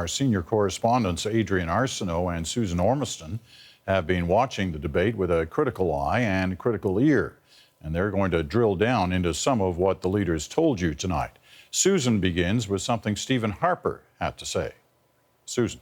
Our senior correspondents Adrienne Arseanult and Susan Ormiston have been watching the debate with a critical eye and critical ear, and they're going to drill down into some of what the leaders told you tonight. Susan begins with something Stephen Harper had to say. Susan.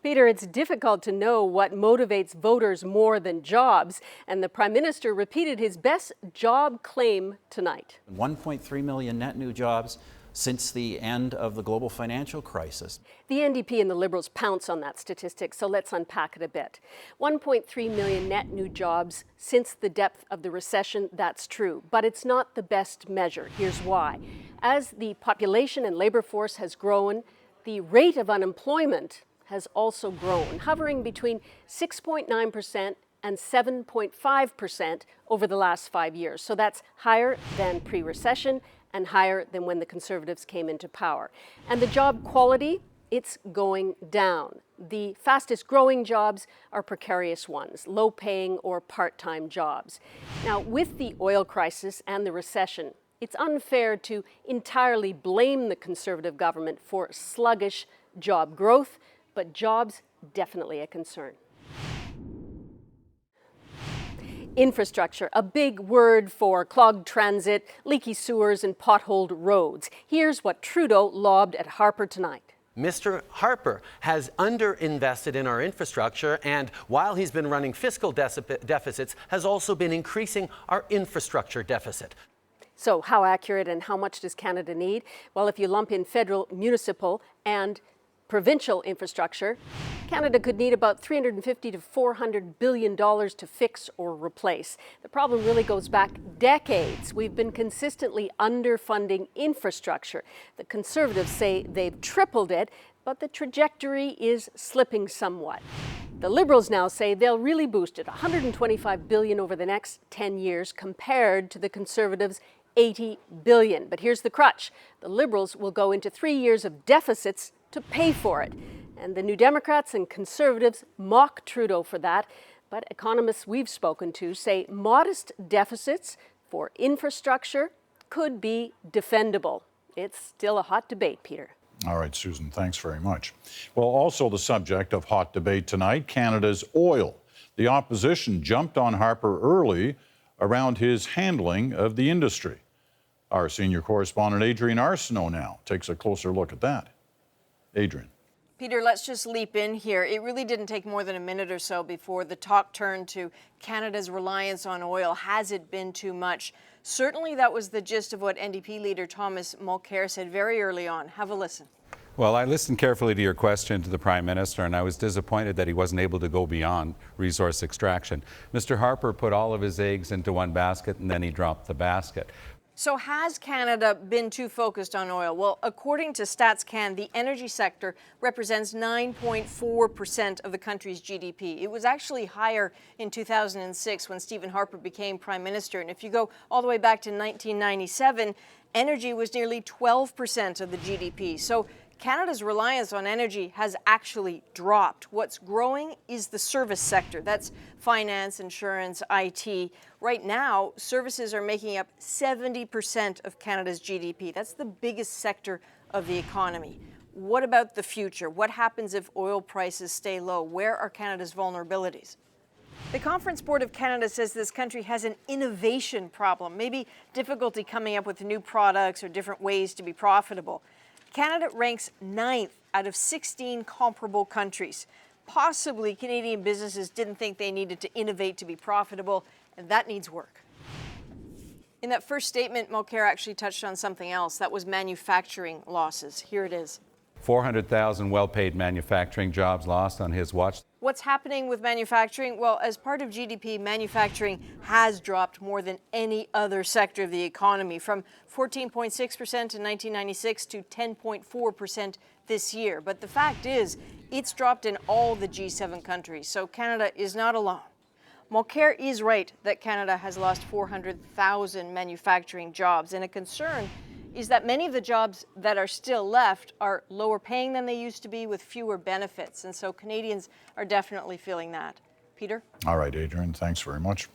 Peter, it's difficult to know what motivates voters more than jobs, and the Prime Minister repeated his best job claim tonight. 1.3 million net new jobs since the end of the global financial crisis. The NDP and the Liberals pounce on that statistic, so let's unpack it a bit. 1.3 million net new jobs since the depth of the recession, that's true, but it's not the best measure. Here's why. As the population and labor force has grown, the rate of unemployment has also grown, hovering between 6.9% and 7.5% over the last 5 years. So that's higher than pre-recession and higher than when the Conservatives came into power. And the job quality, it's going down. The fastest growing jobs are precarious ones, low-paying or part-time jobs. Now, with the oil crisis and the recession, it's unfair to entirely blame the Conservative government for sluggish job growth, but jobs, definitely a concern. Infrastructure, a big word for clogged transit, leaky sewers, and potholed roads. Here's what Trudeau lobbed at Harper tonight. Mr. Harper has underinvested in our infrastructure, and while he's been running fiscal deficits, has also been increasing our infrastructure deficit. So how accurate and how much does Canada need? Well, if you lump in federal, municipal, and provincial infrastructure, Canada could need about $350 to $400 billion to fix or replace. The problem really goes back decades. We've been consistently underfunding infrastructure. The Conservatives say they've tripled it, but the trajectory is slipping somewhat. The Liberals now say they'll really boost it, $125 billion over the next 10 years compared to the Conservatives' $80 billion. But here's the crutch. The Liberals will go into 3 years of deficits to pay for it. And the New Democrats and Conservatives mock Trudeau for that. But economists we've spoken to say modest deficits for infrastructure could be defendable. It's still a hot debate, Peter. All right, Susan, thanks very much. Well, also the subject of hot debate tonight, Canada's oil. The opposition jumped on Harper early around his handling of the industry. Our senior correspondent Adrienne Arseanult now takes a closer look at that. Adrienne. Peter, let's just leap in here. It really didn't take more than a minute or so before the talk turned to Canada's reliance on oil. Has it been too much? Certainly that was the gist of what NDP leader Thomas Mulcair said very early on. Have a listen. Well, I listened carefully to your question to the Prime Minister, and I was disappointed that he wasn't able to go beyond resource extraction. Mr. Harper put all of his eggs into one basket, and then he dropped the basket. So has Canada been too focused on oil? Well, according to StatsCan, the energy sector represents 9.4% of the country's GDP. It was actually higher in 2006 when Stephen Harper became Prime Minister. And if you go all the way back to 1997, energy was nearly 12% of the GDP. So Canada's reliance on energy has actually dropped. What's growing is the service sector. That's finance, insurance, IT. Right now, services are making up 70% of Canada's GDP. That's the biggest sector of the economy. What about the future? What happens if oil prices stay low? Where are Canada's vulnerabilities? The Conference Board of Canada says this country has an innovation problem, maybe difficulty coming up with new products or different ways to be profitable. Canada ranks 9th out of 16 comparable countries. Possibly Canadian businesses didn't think they needed to innovate to be profitable, and that needs work. In that first statement, Mulcair actually touched on something else. That was manufacturing losses. Here it is. 400,000 well-paid manufacturing jobs lost on his watch. What's happening with manufacturing? Well, as part of GDP, manufacturing has dropped more than any other sector of the economy, from 14.6% in 1996 to 10.4% this year. But the fact is, it's dropped in all the G7 countries, so Canada is not alone. Mulcair is right that Canada has lost 400,000 manufacturing jobs, and a concern is that many of the jobs that are still left are lower paying than they used to be with fewer benefits. And so Canadians are definitely feeling that. Peter? All right, Adrienne, thanks very much.